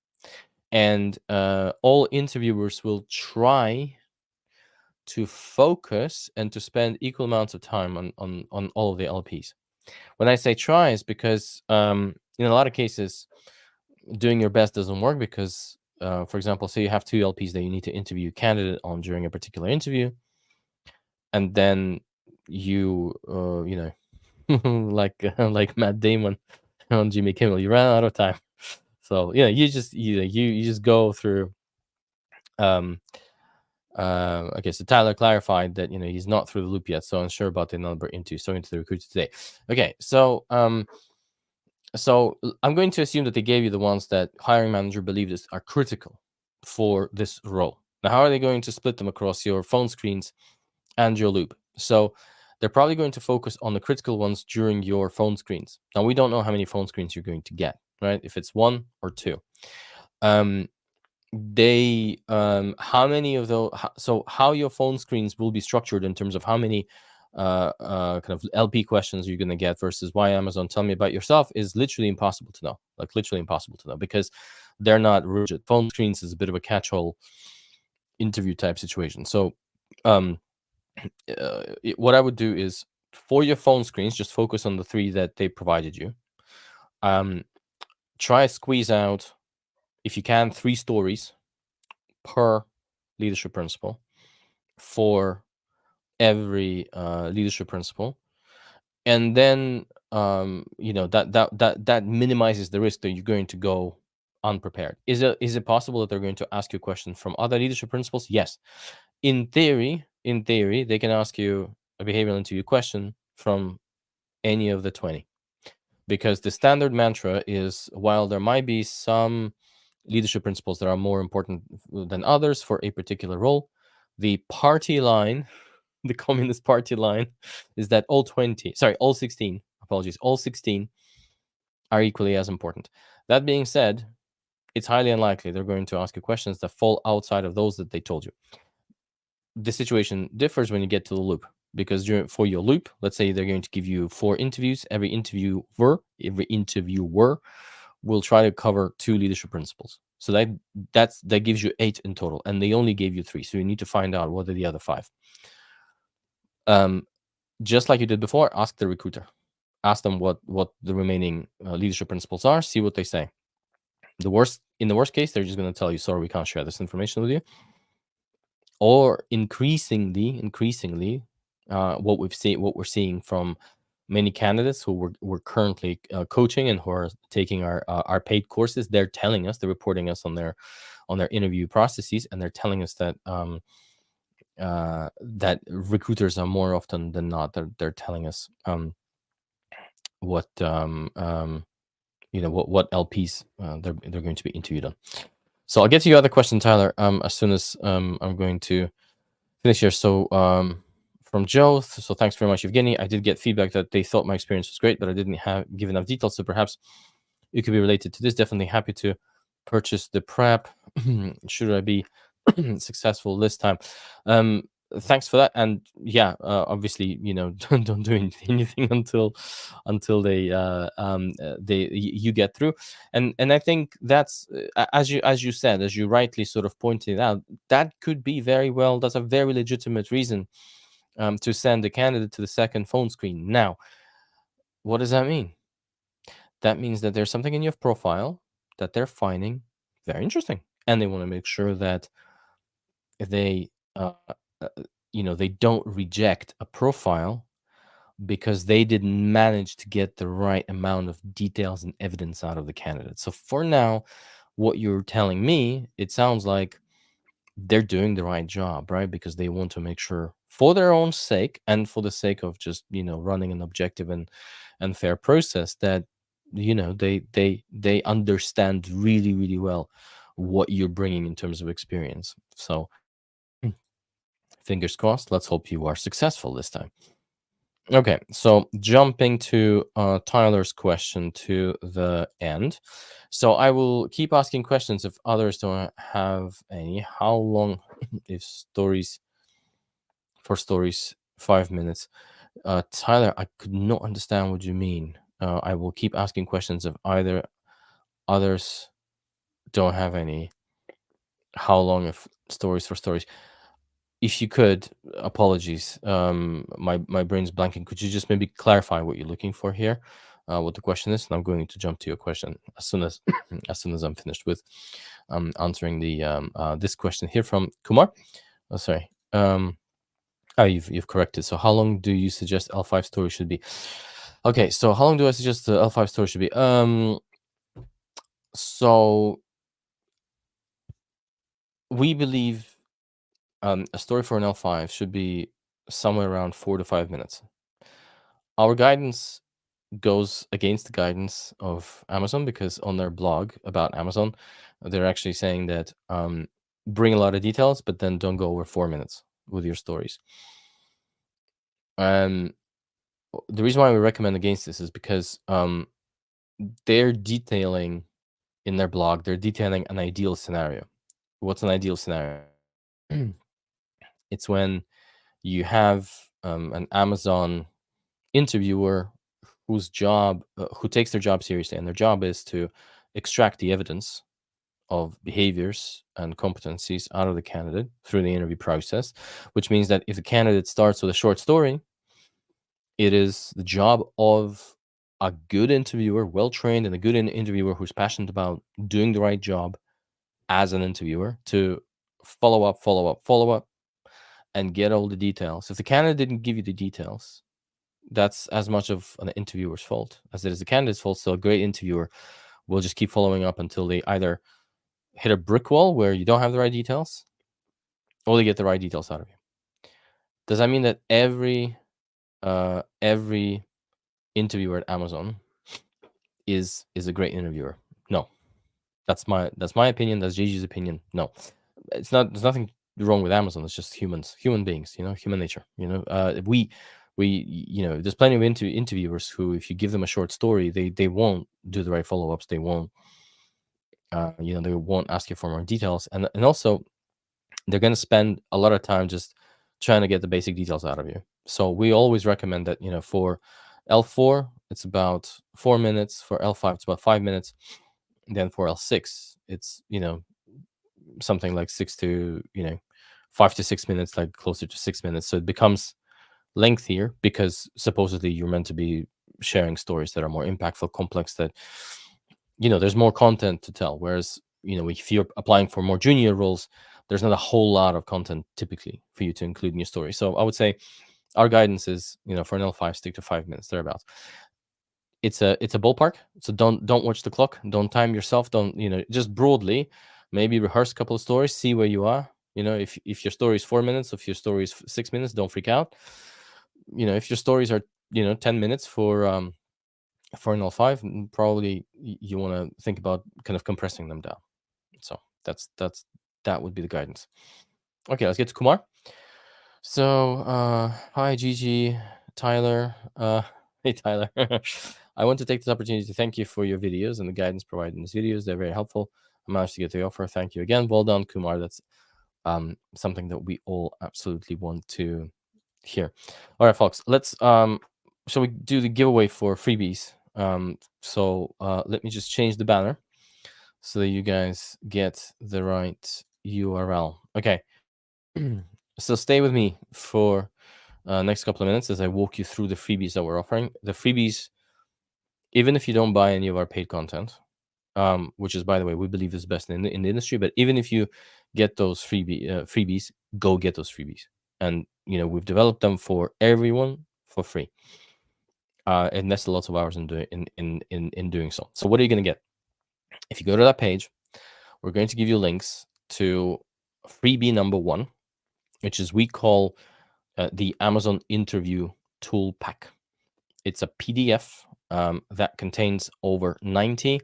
and all interviewers will try to focus and to spend equal amounts of time on all of the LPs. When I say try, is because in a lot of cases, doing your best doesn't work because, for example, say you have 2 LPs that you need to interview a candidate on during a particular interview, and then you like Matt Damon on Jimmy Kimmel, you ran out of time. So you just go through. Okay, so Tyler clarified that he's not through the loop yet, so unsure about the number into the recruiter today. Okay, so so I'm going to assume that they gave you the ones that hiring manager believes are critical for this role. Now, how are they going to split them across your phone screens and your loop? So they're probably going to focus on the critical ones during your phone screens. Now, we don't know how many phone screens you're going to get, right? If it's 1 or 2. How many of those, so how your phone screens will be structured in terms of how many kind of LP questions you're going to get versus why Amazon tell me about yourself is literally impossible to know. Like literally impossible to know, because they're not rigid. Phone screens is a bit of a catch-all interview type situation. So what I would do is, for your phone screens, just focus on the 3 that they provided you. Try squeeze out, if you can, 3 stories per leadership principle for every leadership principle, and then that minimizes the risk that you're going to go unprepared. Is it possible that they're going to ask you a question from other leadership principles? Yes. In theory, they can ask you a behavioral interview question from any of the 20. Because the standard mantra is, while there might be some leadership principles that are more important than others for a particular role, the party line, the Communist Party line, is that all 16, apologies, all 16 are equally as important. That being said, it's highly unlikely they're going to ask you questions that fall outside of those that they told you. The situation differs when you get to the loop, because for your loop, let's say they're going to give you 4 interviews. Every interviewer will try to cover 2 leadership principles. So that gives you 8 in total, and they only gave you 3. So you need to find out what are the other 5. Just like you did before, ask the recruiter. Ask them what the remaining leadership principles are. See what they say. In the worst case, they're just going to tell you, sorry, we can't share this information with you. Or increasingly, what we're seeing from many candidates who we're currently coaching and who are taking our paid courses, they're reporting us on their interview processes, and they're telling us that that recruiters are more often than not, they're telling us what what LPs they're going to be interviewed on. So I'll get to your other question, Tyler, as soon as I'm going to finish here. So from Joe, so thanks very much, Evgeny. I did get feedback that they thought my experience was great, but I didn't give enough details. So perhaps it could be related to this. Definitely happy to purchase the prep. Should I be successful this time? Thanks for that. And yeah, obviously, don't do anything until you get through. And I think that's as you said, as you rightly sort of pointed out, that could be that's a very legitimate reason to send the candidate to the second phone screen. Now, what does that mean? That means that there's something in your profile that they're finding very interesting, and they want to make sure that they they don't reject a profile because they didn't manage to get the right amount of details and evidence out of the candidate. So for now, what you're telling me, it sounds like they're doing the right job, right? Because they want to make sure, for their own sake and for the sake of just running an objective and fair process, that they understand really, really well what you're bringing in terms of experience. So fingers crossed. Let's hope you are successful this time. Okay, so jumping to Tyler's question to the end. So I will keep asking questions if others don't have any. How long if stories 5 minutes? Tyler, I could not understand what you mean. I will keep asking questions if either others don't have any. How long if stories for stories? If you could, apologies, my brain's blanking. Could you just maybe clarify what you're looking for here, what the question is? And I'm going to jump to your question as soon as I'm finished with answering the this question here from Kumar. Oh, sorry. You've corrected. So how long do you suggest L5 story should be? Okay, so how long do I suggest the L5 story should be? So we believe a story for an L5 should be somewhere around 4 to 5 minutes. Our guidance goes against the guidance of Amazon, because on their blog about Amazon, they're actually saying that bring a lot of details, but then don't go over 4 minutes with your stories. The reason why we recommend against this is because they're detailing in their blog, they're detailing an ideal scenario. What's an ideal scenario? It's when you have an Amazon interviewer who takes their job seriously, and their job is to extract the evidence of behaviors and competencies out of the candidate through the interview process, which means that if the candidate starts with a short story, it is the job of a good interviewer, well-trained, and a good interviewer who's passionate about doing the right job as an interviewer, to follow up, and get all the details. If the candidate didn't give you the details, that's as much of an interviewer's fault as it is the candidate's fault. So a great interviewer will just keep following up until they either hit a brick wall where you don't have the right details, or they get the right details out of you. Does that mean that every interviewer at Amazon is a great interviewer? No. That's my opinion. That's Gigi's opinion. No, it's not. There's nothing wrong with Amazon. It's just human beings. Human nature. There's plenty of interviewers who, if you give them a short story, they won't do the right follow ups. They won't. They won't ask you for more details, and also they're going to spend a lot of time just trying to get the basic details out of you. So we always recommend that, for L4, it's about 4 minutes. For L5, it's about 5 minutes. Then for L6, it's, something like 5 to 6 minutes, like closer to 6 minutes. So it becomes lengthier because supposedly you're meant to be sharing stories that are more impactful, complex, that, there's more content to tell. Whereas, if you're applying for more junior roles, there's not a whole lot of content typically for you to include in your story. So I would say our guidance is, for an L5, stick to 5 minutes, thereabouts. It's a ballpark. So don't watch the clock. Don't time yourself. Don't, just broadly, maybe rehearse a couple of stories, see where you are. If your story is 4 minutes, if your story is 6 minutes, don't freak out. If your stories are, 10 minutes for an L5, probably you want to think about kind of compressing them down. So that would be the guidance. Okay, let's get to Kumar. So, hi, Gigi, Tyler. Hey, Tyler. I want to take this opportunity to thank you for your videos and the guidance provided in these videos. They're very helpful. I managed to get the offer. Thank you again. Well done, Kumar. That's something that we all absolutely want to hear. All right, folks. Let's shall we do the giveaway for freebies? So let me just change the banner so that you guys get the right URL. Okay. So stay with me for next couple of minutes as I walk you through the freebies that we're offering. The freebies, even if you don't buy any of our paid content, which is, by the way, we believe is best in the industry, but even if you get those freebies, go get those freebies. And we've developed them for everyone for free. Invest lots of hours in doing so. So what are you going to get? If you go to that page, we're going to give you links to freebie number 1, which is we call the Amazon Interview Tool Pack. It's a PDF that contains over 90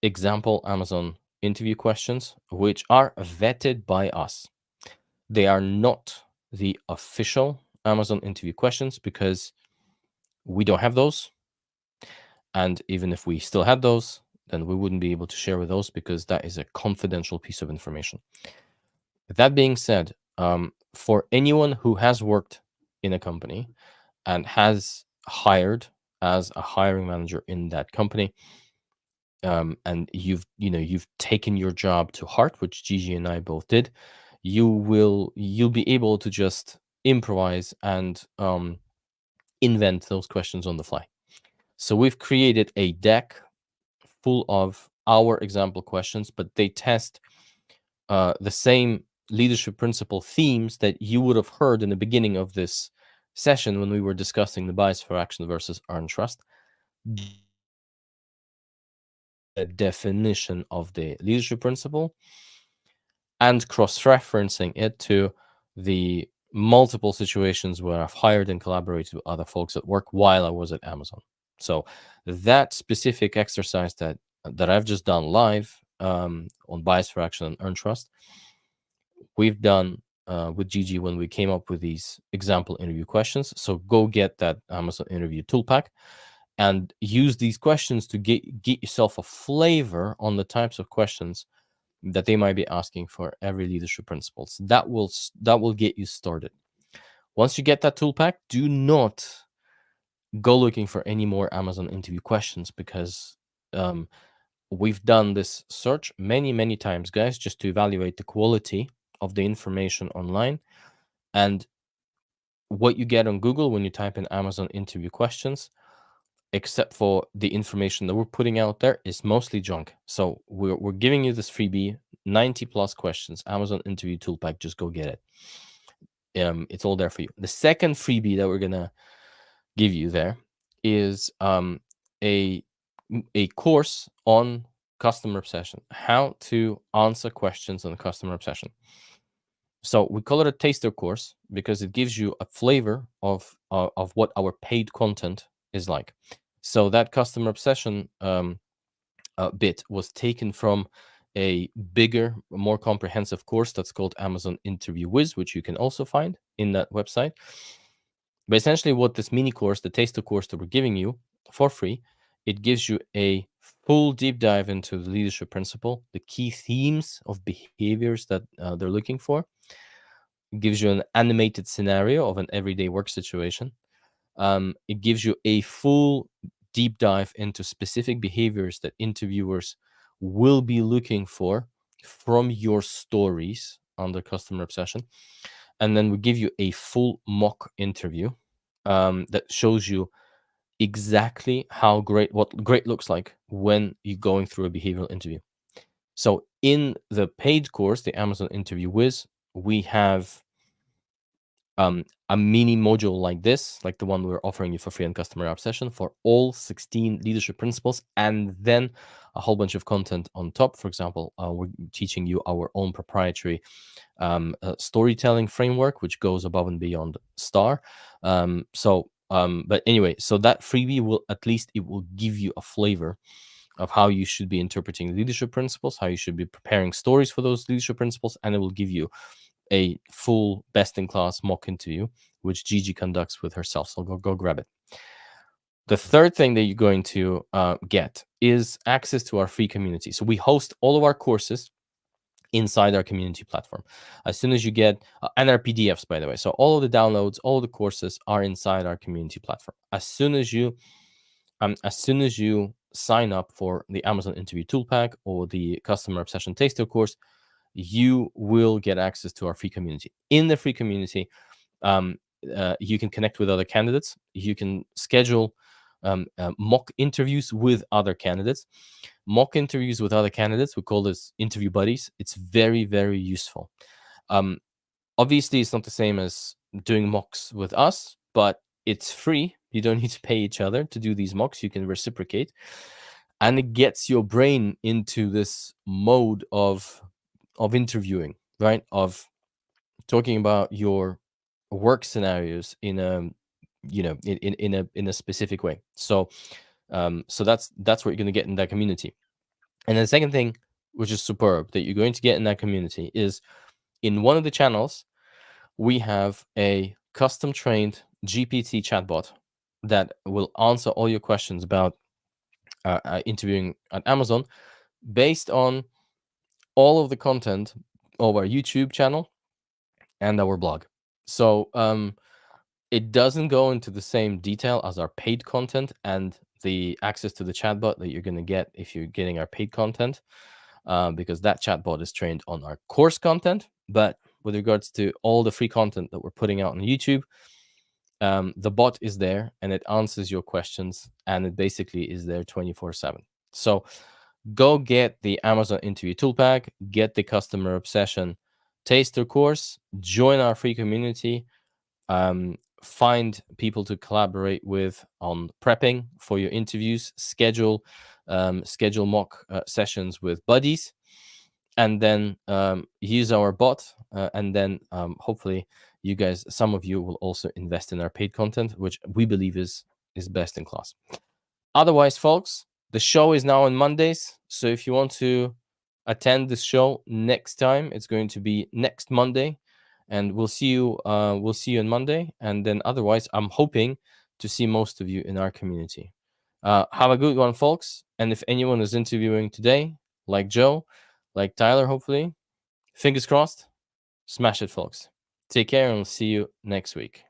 example Amazon interview questions, which are vetted by us. They are not the official Amazon interview questions because we don't have those. And even if we still had those, then we wouldn't be able to share with those because that is a confidential piece of information. That being said, for anyone who has worked in a company and has hired as a hiring manager in that company, and you've taken your job to heart, which Gigi and I both did, you'll be able to just improvise and invent those questions on the fly. So we've created a deck full of our example questions, but they test the same leadership principle themes that you would have heard in the beginning of this session when we were discussing the bias for action versus earned trust. The definition of the leadership principle and cross-referencing it to the multiple situations where I've hired and collaborated with other folks at work while I was at Amazon. So that specific exercise that I've just done live on bias for action and earned trust, we've done with Gigi when we came up with these example interview questions. So go get that Amazon Interview Tool Pack and use these questions to get yourself a flavor on the types of questions that they might be asking for every leadership principles. That will get you started. Once you get that tool pack, do not go looking for any more Amazon interview questions because we've done this search many times, guys, just to evaluate the quality of the information online. And what you get on Google when you type in Amazon interview questions, except for the information that we're putting out there, is mostly junk. So we're giving you this freebie, 90 plus questions, Amazon Interview Tool Pack. Just go get it. It's all there for you. The second freebie that we're gonna give you there is a a course on customer obsession, how to answer questions on customer obsession. So we call it a taster course because it gives you a flavor of what our paid content is like. So that customer obsession bit was taken from a bigger, more comprehensive course that's called Amazon Interview Whiz, which you can also find in that website. But essentially, what this mini course, the taster course that we're giving you for free, it gives you a full deep dive into the leadership principle, the key themes of behaviors that they're looking for. It gives you an animated scenario of an everyday work situation. It gives you a full deep dive into specific behaviors that interviewers will be looking for from your stories under customer obsession. And then we give you a full mock interview that shows you exactly what great looks like when you're going through a behavioral interview. So in the paid course, the Amazon Interview Whiz, we have a mini module like this, like the one we're offering you for free on customer obsession, for all 16 leadership principles, and then a whole bunch of content on top. For example, we're teaching you our own proprietary storytelling framework, which goes above and beyond STAR. But anyway, so that freebie will, at least it will give you a flavor of how you should be interpreting leadership principles, how you should be preparing stories for those leadership principles, and it will give you a full best-in-class mock interview, which Gigi conducts with herself. So go grab it. The third thing that you're going to get is access to our free community. So we host all of our courses inside our community platform. As soon as you get, and our PDFs, by the way. So all of the downloads, all the courses are inside our community platform. As soon as you sign up for the Amazon Interview Tool Pack or the Customer Obsession Taster course, you will get access to our free community. In the free community, you can connect with other candidates. You can schedule mock interviews with other candidates. Mock interviews with other candidates, we call this interview buddies. It's very, very useful. Obviously, it's not the same as doing mocks with us, but it's free. You don't need to pay each other to do these mocks. You can reciprocate. And it gets your brain into this mode of interviewing, right? Of talking about your work scenarios in a in a specific way. So that's what you're going to get in that community. And the second thing, which is superb, that you're going to get in that community is, in one of the channels, we have a custom trained GPT chatbot that will answer all your questions about interviewing at Amazon based on all of the content of our YouTube channel and our blog. So it doesn't go into the same detail as our paid content and the access to the chatbot that you're going to get if you're getting our paid content, because that chatbot is trained on our course content. But with regards to all the free content that we're putting out on YouTube, the bot is there and it answers your questions, and it basically is there 24/7. So go get the Amazon Interview Tool Pack, get the Customer Obsession Taster course, join our free community, find people to collaborate with on prepping for your interviews, schedule mock sessions with buddies, and then use our bot, and then hopefully you guys, some of you, will also invest in our paid content, which we believe is best in class. Otherwise, folks, the show is now on Mondays, so if you want to attend this show next time, it's going to be next Monday, and we'll see you on Monday. And then otherwise, I'm hoping to see most of you in our community. Have a good one, folks. And if anyone is interviewing today, like Joe, like Tyler, hopefully, fingers crossed, smash it, folks. Take care, and we'll see you next week.